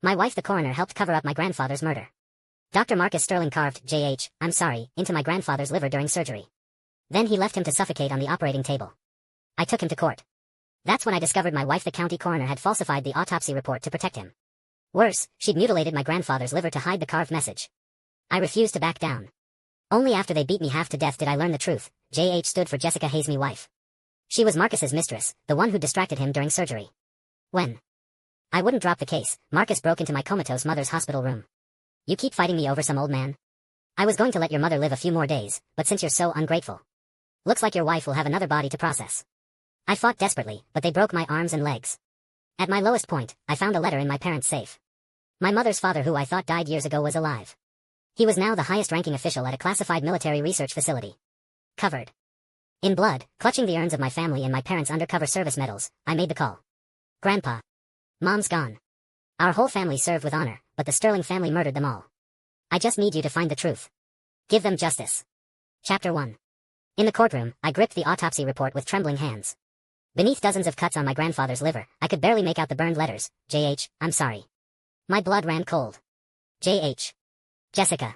My wife the coroner helped cover up my grandfather's murder. Dr. Marcus Sterling carved I'm sorry, into my grandfather's liver during surgery. Then he left him to suffocate on the operating table. I took him to court. That's when I discovered my wife the county coroner had falsified the autopsy report to protect him. Worse, she'd mutilated my grandfather's liver to hide the carved message. I refused to back down. Only after they beat me half to death did I learn the truth. JH stood for Jessica Hayes, me wife. She was Marcus's mistress, the one who distracted him during surgery. When I wouldn't drop the case, Marcus broke into my comatose mother's hospital room. You keep fighting me over some old man? I was going to let your mother live a few more days, but since you're so ungrateful. Looks like your wife will have another body to process. I fought desperately, but they broke my arms and legs. At my lowest point, I found a letter in my parents' safe. My mother's father, who I thought died years ago, was alive. He was now the highest-ranking official at a classified military research facility. Covered in blood, clutching the urns of my family and my parents' undercover service medals, I made the call. Grandpa. Mom's gone. Our whole family served with honor, but the Sterling family murdered them all. I just need you to find the truth. Give them justice. Chapter 1. In the courtroom, I gripped the autopsy report with trembling hands. Beneath dozens of cuts on my grandfather's liver, I could barely make out the burned letters. I'm sorry. My blood ran cold. Jessica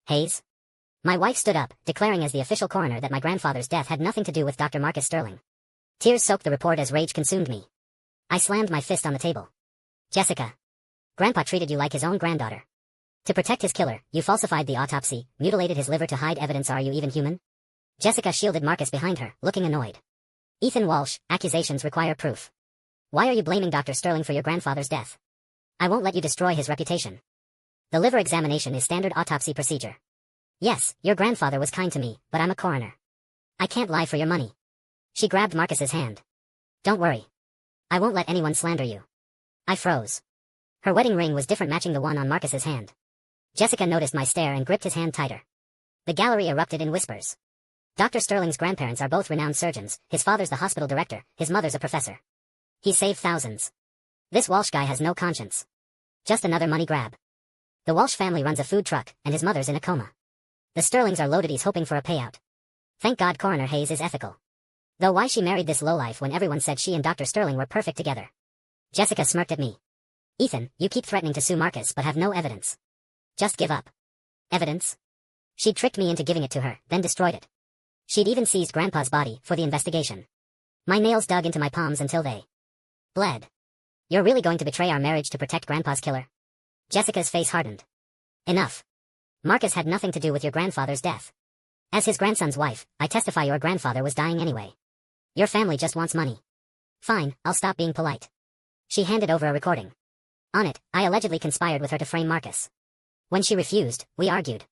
Hayes. My wife stood up, declaring as the official coroner that my grandfather's death had nothing to do with Dr. Marcus Sterling. Tears soaked the report as rage consumed me. I slammed my fist on the table. Jessica. Grandpa treated you like his own granddaughter. To protect his killer, you falsified the autopsy, mutilated his liver to hide evidence. Are you even human? Jessica shielded Marcus behind her, looking annoyed. Ethan Walsh, accusations require proof. Why are you blaming Dr. Sterling for your grandfather's death? I won't let you destroy his reputation. The liver examination is standard autopsy procedure. Yes, your grandfather was kind to me, but I'm a coroner. I can't lie for your money. She grabbed Marcus's hand. Don't worry. I won't let anyone slander you. I froze. Her wedding ring was different, matching the one on Marcus's hand. Jessica noticed my stare and gripped his hand tighter. The gallery erupted in whispers. Dr. Sterling's grandparents are both renowned surgeons. His father's the hospital director, his mother's a professor. He's saved thousands. This Walsh guy has no conscience. Just another money grab. The Walsh family runs a food truck, and his mother's in a coma. The Sterlings are loaded. He's hoping for a payout. Thank God Coroner Hayes is ethical. Though why she married this lowlife when everyone said she and Dr. Sterling were perfect together. Jessica smirked at me. Ethan, you keep threatening to sue Marcus but have no evidence. Just give up. Evidence? She'd tricked me into giving it to her, then destroyed it. She'd even seized Grandpa's body for the investigation. My nails dug into my palms until they bled. You're really going to betray our marriage to protect Grandpa's killer? Jessica's face hardened. Enough. Marcus had nothing to do with your grandfather's death. As his grandson's wife, I testify your grandfather was dying anyway. Your family just wants money. Fine, I'll stop being polite. She handed over a recording. On it, I allegedly conspired with her to frame Marcus. When she refused, we argued.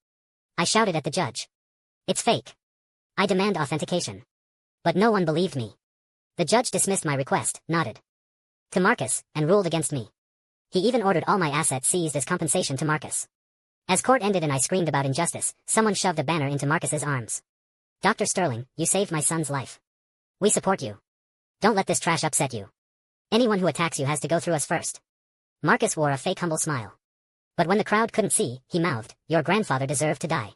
I shouted at the judge. It's fake. I demand authentication. But no one believed me. The judge dismissed my request, nodded to Marcus, and ruled against me. He even ordered all my assets seized as compensation to Marcus. As court ended and I screamed about injustice, someone shoved a banner into Marcus's arms. Dr. Sterling, you saved my son's life. We support you. Don't let this trash upset you. Anyone who attacks you has to go through us first. Marcus wore a fake humble smile. But when the crowd couldn't see, he mouthed, your grandfather deserved to die.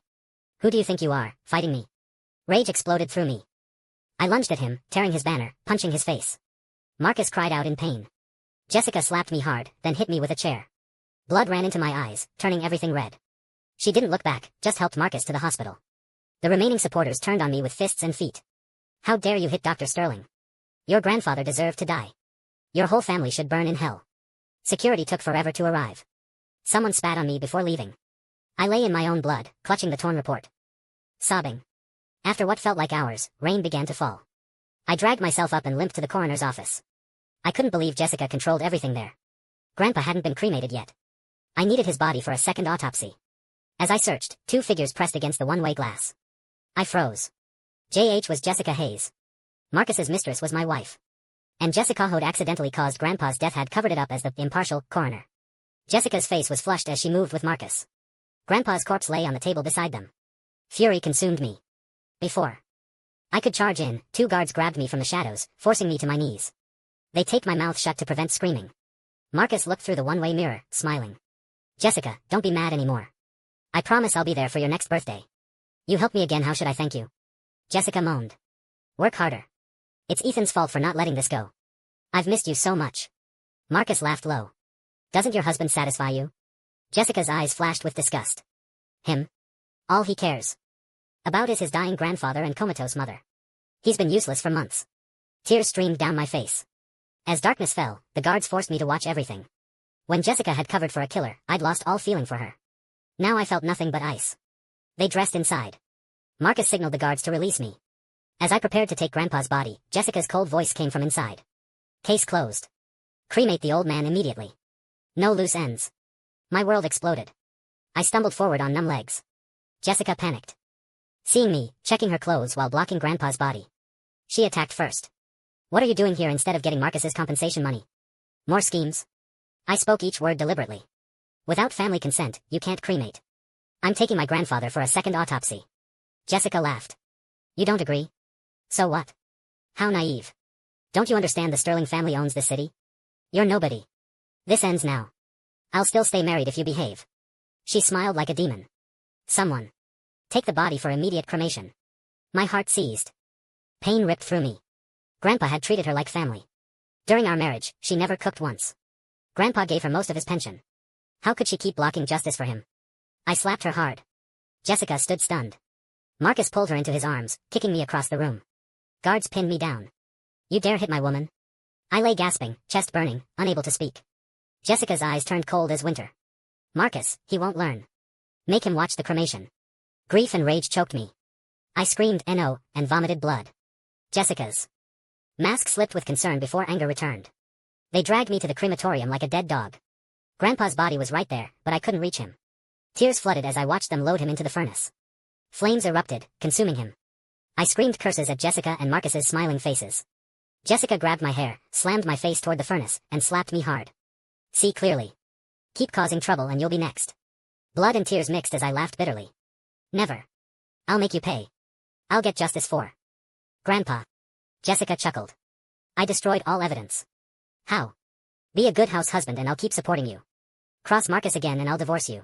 Who do you think you are, fighting me? Rage exploded through me. I lunged at him, tearing his banner, punching his face. Marcus cried out in pain. Jessica slapped me hard, then hit me with a chair. Blood ran into my eyes, turning everything red. She didn't look back, just helped Marcus to the hospital. The remaining supporters turned on me with fists and feet. How dare you hit Dr. Sterling? Your grandfather deserved to die. Your whole family should burn in hell. Security took forever to arrive. Someone spat on me before leaving. I lay in my own blood, clutching the torn report. Sobbing. After what felt like hours, rain began to fall. I dragged myself up and limped to the coroner's office. I couldn't believe Jessica controlled everything there. Grandpa hadn't been cremated yet. I needed his body for a second autopsy. As I searched, two figures pressed against the one-way glass. I froze. JH was Jessica Hayes. Marcus's mistress was my wife. And Jessica who'd accidentally caused Grandpa's death had covered it up as the impartial coroner. Jessica's face was flushed as she moved with Marcus. Grandpa's corpse lay on the table beside them. Fury consumed me. Before I could charge in, two guards grabbed me from the shadows, forcing me to my knees. They taped my mouth shut to prevent screaming. Marcus looked through the one-way mirror, smiling. Jessica, don't be mad anymore. I promise I'll be there for your next birthday. You helped me again, how should I thank you? Jessica moaned. Work harder. It's Ethan's fault for not letting this go. I've missed you so much. Marcus laughed low. Doesn't your husband satisfy you? Jessica's eyes flashed with disgust. Him? All he cares about is his dying grandfather and comatose mother. He's been useless for months. Tears streamed down my face. As darkness fell, the guards forced me to watch everything. When Jessica had covered for a killer, I'd lost all feeling for her. Now I felt nothing but ice. They dressed inside. Marcus signaled the guards to release me. As I prepared to take Grandpa's body, Jessica's cold voice came from inside. Case closed. Cremate the old man immediately. No loose ends. My world exploded. I stumbled forward on numb legs. Jessica panicked. Seeing me, checking her clothes while blocking Grandpa's body. She attacked first. What are you doing here instead of getting Marcus's compensation money? More schemes? I spoke each word deliberately. Without family consent, you can't cremate. I'm taking my grandfather for a second autopsy. Jessica laughed. You don't agree? So what? How naive. Don't you understand the Sterling family owns this city? You're nobody. This ends now. I'll still stay married if you behave. She smiled like a demon. Someone. Take the body for immediate cremation. My heart seized. Pain ripped through me. Grandpa had treated her like family. During our marriage, she never cooked once. Grandpa gave her most of his pension. How could she keep blocking justice for him? I slapped her hard. Jessica stood stunned. Marcus pulled her into his arms, kicking me across the room. Guards pinned me down. You dare hit my woman? I lay gasping, chest burning, unable to speak. Jessica's eyes turned cold as winter. Marcus, he won't learn. Make him watch the cremation. Grief and rage choked me. I screamed "No," and vomited blood. Jessica's mask slipped with concern before anger returned. They dragged me to the crematorium like a dead dog. Grandpa's body was right there, but I couldn't reach him. Tears flooded as I watched them load him into the furnace. Flames erupted, consuming him. I screamed curses at Jessica and Marcus's smiling faces. Jessica grabbed my hair, slammed my face toward the furnace, and slapped me hard. See clearly. Keep causing trouble and you'll be next. Blood and tears mixed as I laughed bitterly. Never. I'll make you pay. I'll get justice for Grandpa. Jessica chuckled. I destroyed all evidence. How? Be a good house husband and I'll keep supporting you. Cross Marcus again and I'll divorce you.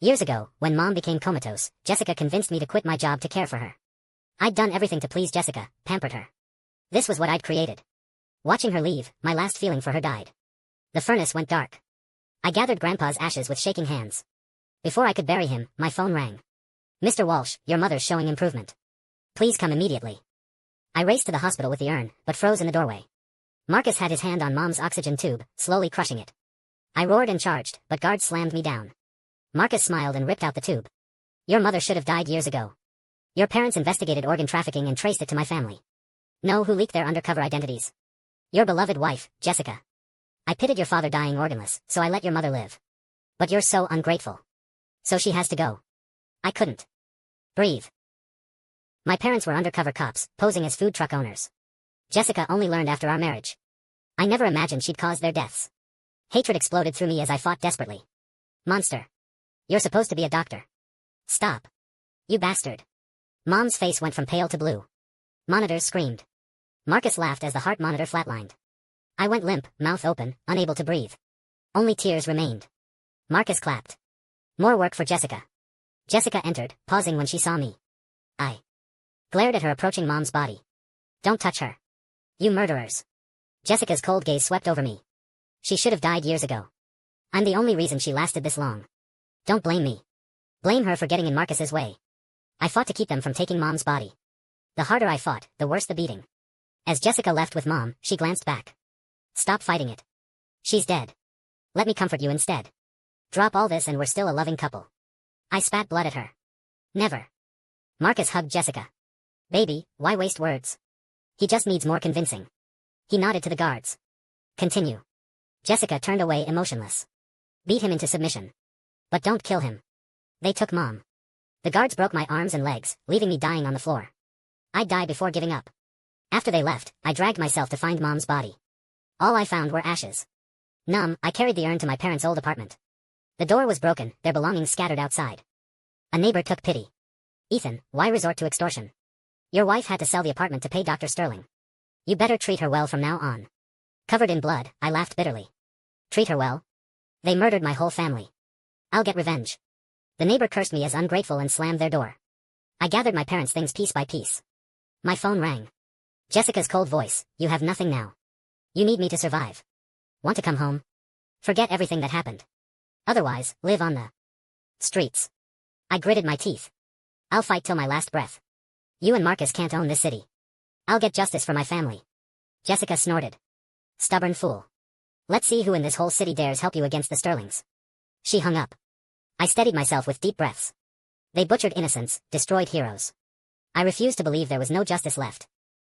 Years ago, when Mom became comatose, Jessica convinced me to quit my job to care for her. I'd done everything to please Jessica, pampered her. This was what I'd created. Watching her leave, my last feeling for her died. The furnace went dark. I gathered Grandpa's ashes with shaking hands. Before I could bury him, my phone rang. Mr. Walsh, your mother's showing improvement. Please come immediately. I raced to the hospital with the urn, but froze in the doorway. Marcus had his hand on Mom's oxygen tube, slowly crushing it. I roared and charged, but guards slammed me down. Marcus smiled and ripped out the tube. Your mother should have died years ago. Your parents investigated organ trafficking and traced it to my family. Know who leaked their undercover identities? Your beloved wife, Jessica. I pitied your father dying organless, so I let your mother live. But you're so ungrateful. So she has to go. I couldn't breathe. My parents were undercover cops, posing as food truck owners. Jessica only learned after our marriage. I never imagined she'd cause their deaths. Hatred exploded through me as I fought desperately. Monster. You're supposed to be a doctor. Stop. You bastard. Mom's face went from pale to blue. Monitors screamed. Marcus laughed as the heart monitor flatlined. I went limp, mouth open, unable to breathe. Only tears remained. Marcus clapped. More work for Jessica. Jessica entered, pausing when she saw me. I glared at her approaching Mom's body. Don't touch her. You murderers. Jessica's cold gaze swept over me. She should have died years ago. I'm the only reason she lasted this long. Don't blame me. Blame her for getting in Marcus's way. I fought to keep them from taking Mom's body. The harder I fought, the worse the beating. As Jessica left with Mom, she glanced back. Stop fighting it. She's dead. Let me comfort you instead. Drop all this and we're still a loving couple. I spat blood at her. Never. Marcus hugged Jessica. Baby, why waste words? He just needs more convincing. He nodded to the guards. Continue. Jessica turned away emotionless. Beat him into submission. But don't kill him. They took Mom. The guards broke my arms and legs, leaving me dying on the floor. I'd die before giving up. After they left, I dragged myself to find Mom's body. All I found were ashes. Numb, I carried the urn to my parents' old apartment. The door was broken, their belongings scattered outside. A neighbor took pity. Ethan, why resort to extortion? Your wife had to sell the apartment to pay Dr. Sterling. You better treat her well from now on. Covered in blood, I laughed bitterly. Treat her well? They murdered my whole family. I'll get revenge. The neighbor cursed me as ungrateful and slammed their door. I gathered my parents' things piece by piece. My phone rang. Jessica's cold voice, you have nothing now. You need me to survive. Want to come home? Forget everything that happened. Otherwise, live on the streets. I gritted my teeth. I'll fight till my last breath. You and Marcus can't own this city. I'll get justice for my family. Jessica snorted. Stubborn fool. Let's see who in this whole city dares help you against the Sterlings. She hung up. I steadied myself with deep breaths. They butchered innocents, destroyed heroes. I refused to believe there was no justice left.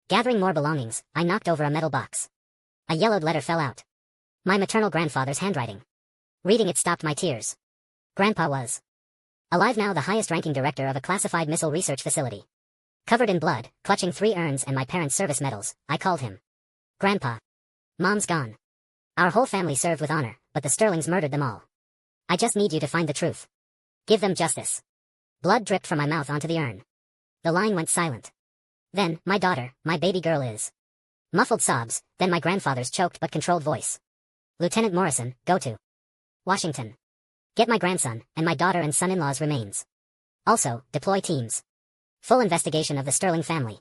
Gathering more belongings, I knocked over a metal box. A yellowed letter fell out. My maternal grandfather's handwriting. Reading it stopped my tears. Grandpa was alive now, the highest-ranking director of a classified missile research facility. Covered in blood, clutching 3 urns and my parents' service medals, I called him Grandpa. Mom's gone. Our whole family served with honor, but the Sterlings murdered them all. I just need you to find the truth. Give them justice. Blood dripped from my mouth onto the urn. The line went silent. Then, my daughter, my baby girl is. Muffled sobs, then my grandfather's choked but controlled voice. Lieutenant Morrison, go to Washington. Get my grandson, and my daughter and son-in-law's remains. Also, deploy teams. Full investigation of the Sterling family.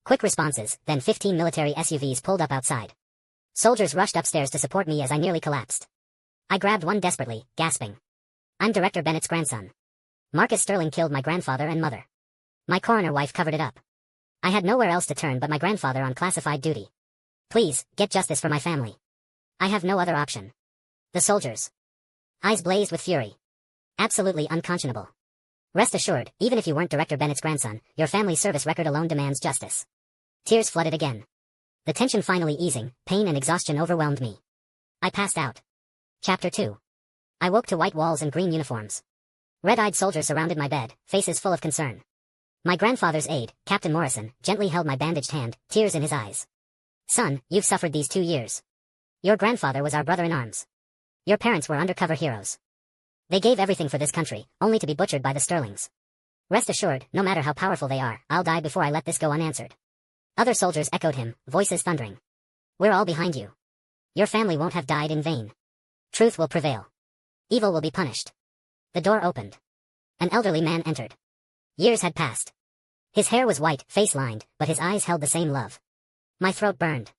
Quick responses, then 15 military SUVs pulled up outside. Soldiers rushed upstairs to support me as I nearly collapsed. I grabbed one desperately, gasping. I'm Director Bennett's grandson. Marcus Sterling killed my grandfather and mother. My coroner wife covered it up. I had nowhere else to turn but my grandfather on classified duty. Please, get justice for my family. I have no other option. The soldiers' eyes blazed with fury. Absolutely unconscionable. Rest assured, even if you weren't Director Bennett's grandson, your family's service record alone demands justice. Tears flooded again. The tension finally easing, pain and exhaustion overwhelmed me. I passed out. Chapter 2. I woke to white walls and green uniforms. Red-eyed soldiers surrounded my bed, faces full of concern. My grandfather's aide, Captain Morrison, gently held my bandaged hand, tears in his eyes. Son, you've suffered these 2 years. Your grandfather was our brother-in-arms. Your parents were undercover heroes. They gave everything for this country, only to be butchered by the Sterlings. Rest assured, no matter how powerful they are, I'll die before I let this go unanswered. Other soldiers echoed him, voices thundering. We're all behind you. Your family won't have died in vain. Truth will prevail. Evil will be punished. The door opened. An elderly man entered. Years had passed. His hair was white, face lined, but his eyes held the same love. My throat burned.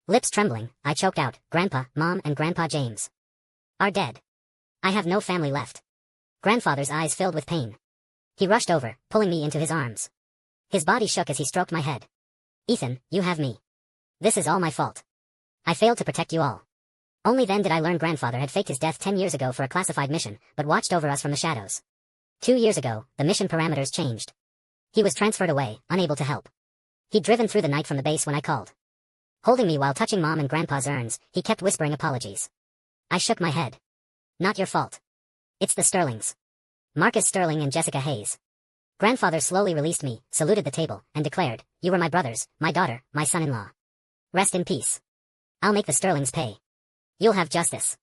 Lips trembling, I choked out, Grandpa, Mom, and Grandpa James are dead. I have no family left. Grandfather's eyes filled with pain. He rushed over, pulling me into his arms. His body shook as he stroked my head. Ethan, you have me. This is all my fault. I failed to protect you all. Only then did I learn grandfather had faked his death 10 years ago for a classified mission, but watched over us from the shadows. 2 years ago, the mission parameters changed. He was transferred away, unable to help. He'd driven through the night from the base when I called. Holding me while touching Mom and Grandpa's urns, he kept whispering apologies. I shook my head. Not your fault. It's the Sterlings. Marcus Sterling and Jessica Hayes. Grandfather slowly released me, saluted the table, and declared, you were my brothers, my daughter, my son-in-law. Rest in peace. I'll make the Sterlings pay. You'll have justice.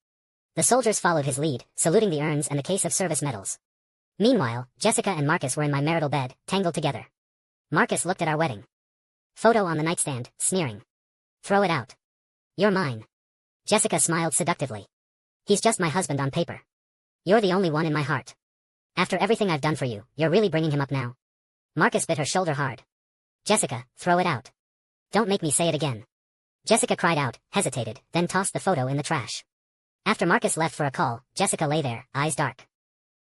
The soldiers followed his lead, saluting the urns and the case of service medals. Meanwhile, Jessica and Marcus were in my marital bed, tangled together. Marcus looked at our wedding photo on the nightstand, sneering. Throw it out. You're mine. Jessica smiled seductively. He's just my husband on paper. You're the only one in my heart. After everything I've done for you, you're really bringing him up now. Marcus bit her shoulder hard. Jessica, throw it out. Don't make me say it again. Jessica cried out, hesitated, then tossed the photo in the trash. After Marcus left for a call, Jessica lay there, eyes dark.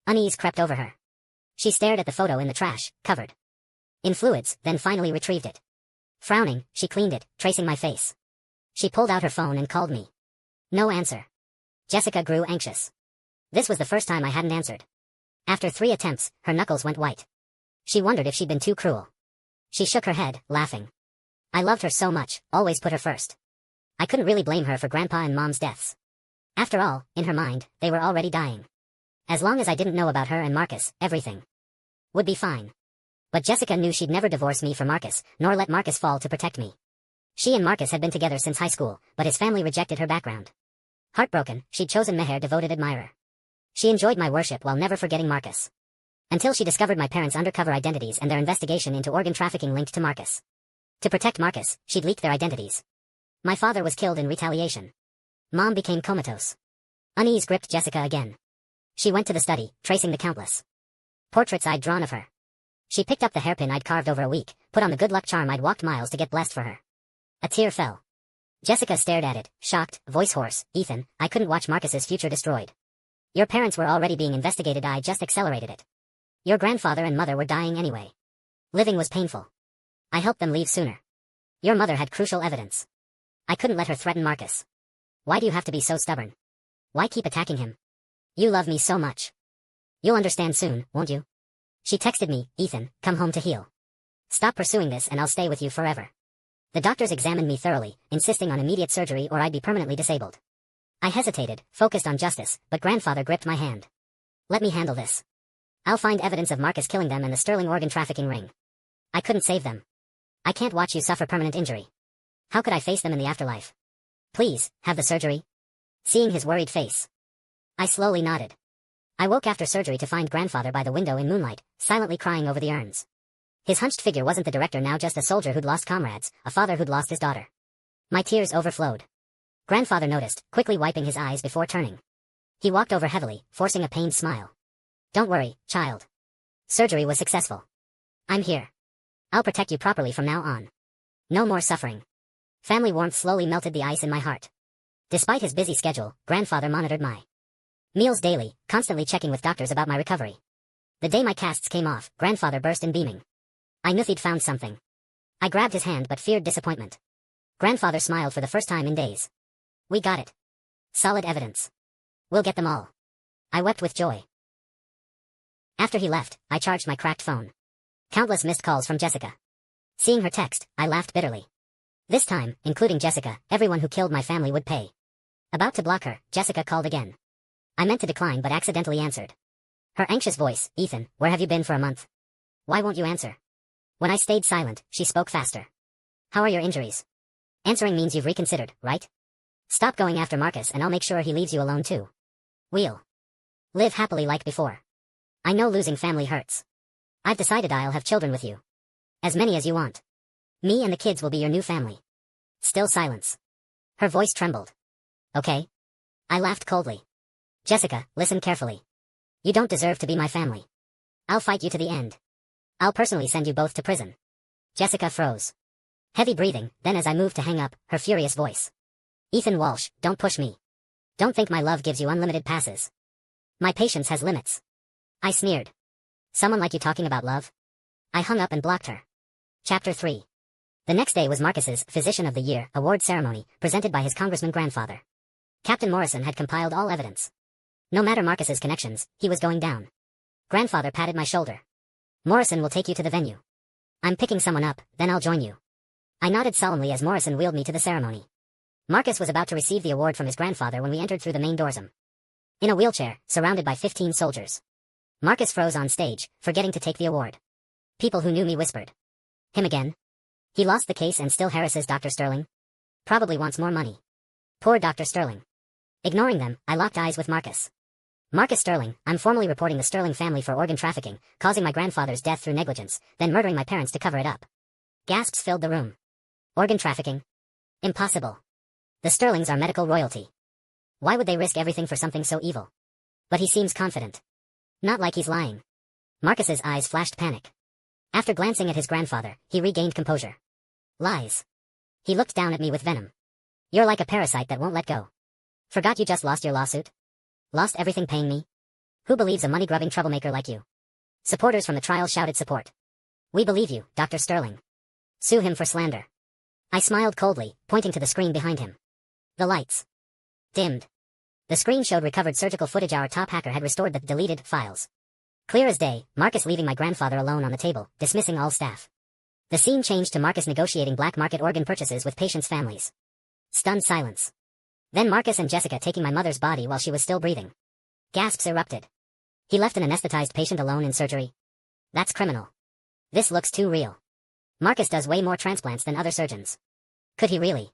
Unease crept over her. She stared at the photo in the trash, covered in fluids, then finally retrieved it. Frowning, she cleaned it, tracing my face. She pulled out her phone and called me. No answer. Jessica grew anxious. This was the first time I hadn't answered. After 3 attempts, her knuckles went white. She wondered if she'd been too cruel. She shook her head, laughing. I loved her so much, always put her first. I couldn't really blame her for Grandpa and Mom's deaths. After all, in her mind, they were already dying. As long as I didn't know about her and Marcus, everything would be fine. But Jessica knew she'd never divorce me for Marcus, nor let Marcus fall to protect me. She and Marcus had been together since high school, but his family rejected her background. Heartbroken, she'd chosen Meher, devoted admirer. She enjoyed my worship while never forgetting Marcus. Until she discovered my parents' undercover identities and their investigation into organ trafficking linked to Marcus. To protect Marcus, she'd leaked their identities. My father was killed in retaliation. Mom became comatose. Unease gripped Jessica again. She went to the study, tracing the countless portraits I'd drawn of her. She picked up the hairpin I'd carved over a week, put on the good luck charm I'd walked miles to get blessed for her. A tear fell. Jessica stared at it, shocked, voice hoarse. Ethan, I couldn't watch Marcus's future destroyed. Your parents were already being investigated, I just accelerated it. Your grandfather and mother were dying anyway. Living was painful. I helped them leave sooner. Your mother had crucial evidence. I couldn't let her threaten Marcus. Why do you have to be so stubborn? Why keep attacking him? You love me so much. You'll understand soon, won't you? She texted me, Ethan, come home to heal. Stop pursuing this and I'll stay with you forever. The doctors examined me thoroughly, insisting on immediate surgery or I'd be permanently disabled. I hesitated, focused on justice, but grandfather gripped my hand. Let me handle this. I'll find evidence of Marcus killing them and the Sterling organ trafficking ring. I couldn't save them. I can't watch you suffer permanent injury. How could I face them in the afterlife? Please, have the surgery? Seeing his worried face, I slowly nodded. I woke after surgery to find grandfather by the window in moonlight, silently crying over the urns. His hunched figure wasn't the director now, just a soldier who'd lost comrades, a father who'd lost his daughter. My tears overflowed. Grandfather noticed, quickly wiping his eyes before turning. He walked over heavily, forcing a pained smile. Don't worry, child. Surgery was successful. I'm here. I'll protect you properly from now on. No more suffering. Family warmth slowly melted the ice in my heart. Despite his busy schedule, grandfather monitored my meals daily, constantly checking with doctors about my recovery. The day my casts came off, grandfather burst in beaming. I knew he'd found something. I grabbed his hand but feared disappointment. Grandfather smiled for the first time in days. We got it. Solid evidence. We'll get them all. I wept with joy. After he left, I charged my cracked phone. Countless missed calls from Jessica. Seeing her text, I laughed bitterly. This time, including Jessica, everyone who killed my family would pay. About to block her, Jessica called again. I meant to decline but accidentally answered. Her anxious voice, Ethan, where have you been for a month? Why won't you answer? When I stayed silent, she spoke faster. How are your injuries? Answering means you've reconsidered, right? Stop going after Marcus and I'll make sure he leaves you alone too. We'll live happily like before. I know losing family hurts. I've decided I'll have children with you. As many as you want. Me and the kids will be your new family. Still silence. Her voice trembled. Okay. I laughed coldly. Jessica, listen carefully. You don't deserve to be my family. I'll fight you to the end. I'll personally send you both to prison. Jessica froze. Heavy breathing, then as I moved to hang up, her furious voice. Ethan Walsh, don't push me. Don't think my love gives you unlimited passes. My patience has limits. I sneered. Someone like you talking about love? I hung up and blocked her. Chapter 3. The next day was Marcus's Physician of the Year award ceremony, presented by his congressman grandfather. Captain Morrison had compiled all evidence. No matter Marcus's connections, he was going down. Grandfather patted my shoulder. Morrison will take you to the venue. I'm picking someone up, then I'll join you. I nodded solemnly as Morrison wheeled me to the ceremony. Marcus was about to receive the award from his grandfather when we entered through the main doors. In a wheelchair, surrounded by 15 soldiers. Marcus froze on stage, forgetting to take the award. People who knew me whispered. Him again? He lost the case and still harasses Dr. Sterling? Probably wants more money. Poor Dr. Sterling. Ignoring them, I locked eyes with Marcus. Marcus Sterling, I'm formally reporting the Sterling family for organ trafficking, causing my grandfather's death through negligence, then murdering my parents to cover it up. Gasps filled the room. Organ trafficking? Impossible. The Sterlings are medical royalty. Why would they risk everything for something so evil? But he seems confident. Not like he's lying. Marcus's eyes flashed panic. After glancing at his grandfather, he regained composure. Lies. He looked down at me with venom. You're like a parasite that won't let go. Forgot you just lost your lawsuit? Lost everything paying me? Who believes a money-grubbing troublemaker like you? Supporters from the trial shouted support. We believe you, Dr. Sterling. Sue him for slander. I smiled coldly, pointing to the screen behind him. The lights dimmed. The screen showed recovered surgical footage. Our top hacker had restored the deleted files. Clear as day, Marcus leaving my grandfather alone on the table, dismissing all staff. The scene changed to Marcus negotiating black market organ purchases with patients' families. Stunned silence. Then Marcus and Jessica taking my mother's body while she was still breathing. Gasps erupted. He left an anesthetized patient alone in surgery. That's criminal. This looks too real. Marcus does way more transplants than other surgeons. Could he really?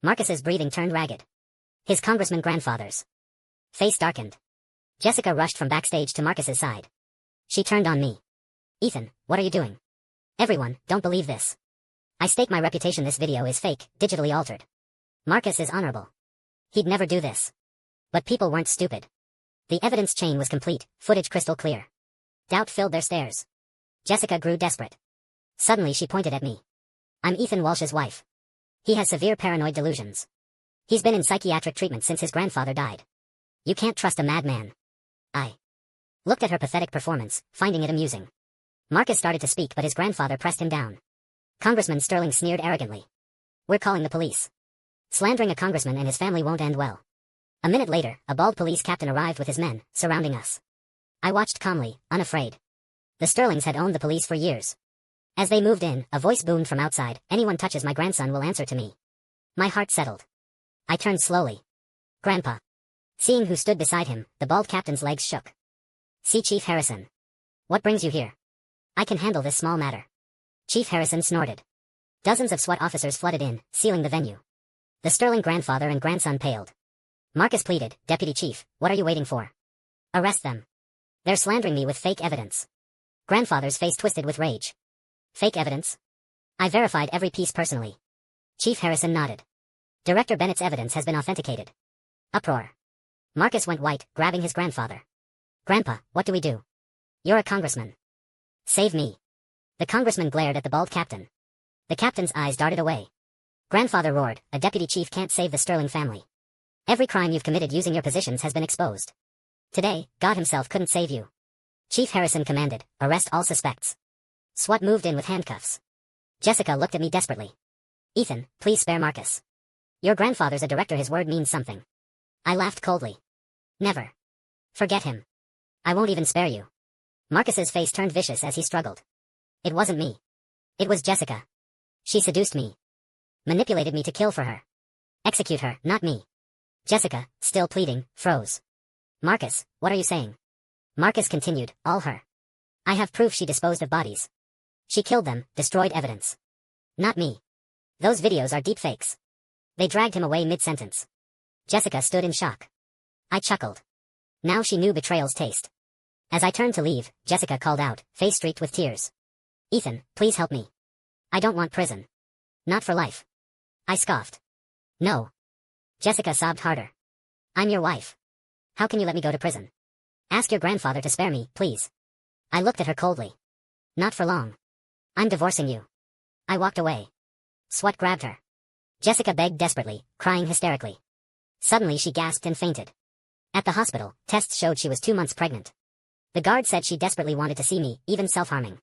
Marcus's breathing turned ragged. His congressman grandfather's face darkened. Jessica rushed from backstage to Marcus's side. She turned on me. Ethan, what are you doing? Everyone, don't believe this. I stake my reputation this video is fake, digitally altered. Marcus is honorable. He'd never do this. But people weren't stupid. The evidence chain was complete, footage crystal clear. Doubt filled their stares. Jessica grew desperate. Suddenly she pointed at me. I'm Ethan Walsh's wife. He has severe paranoid delusions. He's been in psychiatric treatment since his grandfather died. You can't trust a madman. I looked at her pathetic performance, finding it amusing. Marcus started to speak but his grandfather pressed him down. Congressman Sterling sneered arrogantly. We're calling the police. Slandering a congressman and his family won't end well. A minute later, a bald police captain arrived with his men, surrounding us. I watched calmly, unafraid. The Sterlings had owned the police for years. As they moved in, a voice boomed from outside, anyone touches my grandson will answer to me. My heart settled. I turned slowly. Grandpa. Seeing who stood beside him, the bald captain's legs shook. See Chief Harrison. What brings you here? I can handle this small matter. Chief Harrison snorted. Dozens of SWAT officers flooded in, sealing the venue. The Sterling grandfather and grandson paled. Marcus pleaded, Deputy Chief, what are you waiting for? Arrest them. They're slandering me with fake evidence. Grandfather's face twisted with rage. Fake evidence? I verified every piece personally. Chief Harrison nodded. Director Bennett's evidence has been authenticated. Uproar. Marcus went white, grabbing his grandfather. Grandpa, what do we do? You're a congressman. Save me. The congressman glared at the bald captain. The captain's eyes darted away. Grandfather roared, a deputy chief can't save the Sterling family. Every crime you've committed using your positions has been exposed. Today, God himself couldn't save you. Chief Harrison commanded, arrest all suspects. SWAT moved in with handcuffs. Jessica looked at me desperately. Ethan, please spare Marcus. Your grandfather's a director, his word means something. I laughed coldly. Never. Forget him. I won't even spare you. Marcus's face turned vicious as he struggled. It wasn't me. It was Jessica. She seduced me. Manipulated me to kill for her. Execute her, not me. Jessica, still pleading, froze. Marcus, what are you saying? Marcus continued, all her. I have proof she disposed of bodies. She killed them, destroyed evidence. Not me. Those videos are deepfakes. They dragged him away mid-sentence. Jessica stood in shock. I chuckled. Now she knew betrayal's taste. As I turned to leave, Jessica called out, face streaked with tears. Ethan, please help me. I don't want prison. Not for life. I scoffed. No. Jessica sobbed harder. I'm your wife. How can you let me go to prison? Ask your grandfather to spare me, please. I looked at her coldly. Not for long. I'm divorcing you. I walked away. SWAT grabbed her. Jessica begged desperately, crying hysterically. Suddenly she gasped and fainted. At the hospital, tests showed she was 2 months pregnant. The guard said she desperately wanted to see me, even self-harming.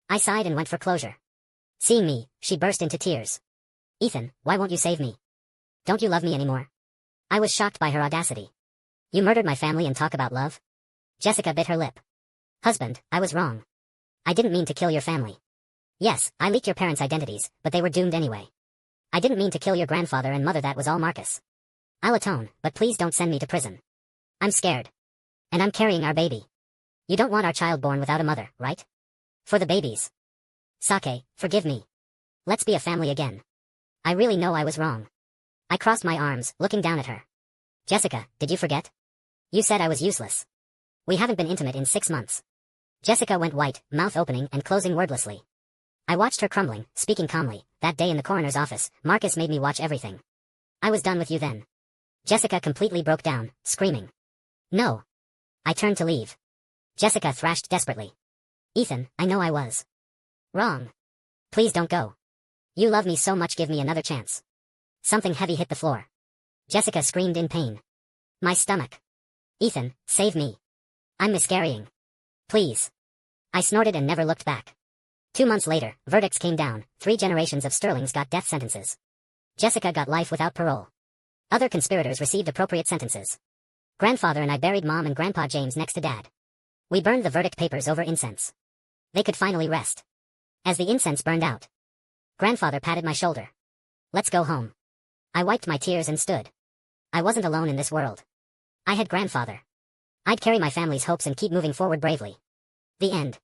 I sighed and went for closure. Seeing me, she burst into tears. Ethan, why won't you save me? Don't you love me anymore? I was shocked by her audacity. You murdered my family and talk about love? Jessica bit her lip. Husband, I was wrong. I didn't mean to kill your family. Yes, I leaked your parents' identities, but they were doomed anyway. I didn't mean to kill your grandfather and mother, that was all Marcus. I'll atone, but please don't send me to prison. I'm scared. And I'm carrying our baby. You don't want our child born without a mother, right? For the babies. Sake, forgive me. Let's be a family again. I really know I was wrong. I crossed my arms, looking down at her. Jessica, did you forget? You said I was useless. We haven't been intimate in 6 months. Jessica went white, mouth opening and closing wordlessly. I watched her crumbling, speaking calmly. That day in the coroner's office, Marcus made me watch everything. I was done with you then. Jessica completely broke down, screaming. No. I turned to leave. Jessica thrashed desperately. Ethan, I know I was wrong. Please don't go. You love me so much, give me another chance. Something heavy hit the floor. Jessica screamed in pain. My stomach. Ethan, save me. I'm miscarrying. Please. I snorted and never looked back. 2 months later, verdicts came down. 3 generations of Sterlings got death sentences. Jessica got life without parole. Other conspirators received appropriate sentences. Grandfather and I buried Mom and Grandpa James next to Dad. We burned the verdict papers over incense. They could finally rest. As the incense burned out, Grandfather patted my shoulder. Let's go home. I wiped my tears and stood. I wasn't alone in this world. I had Grandfather. I'd carry my family's hopes and keep moving forward bravely. The end.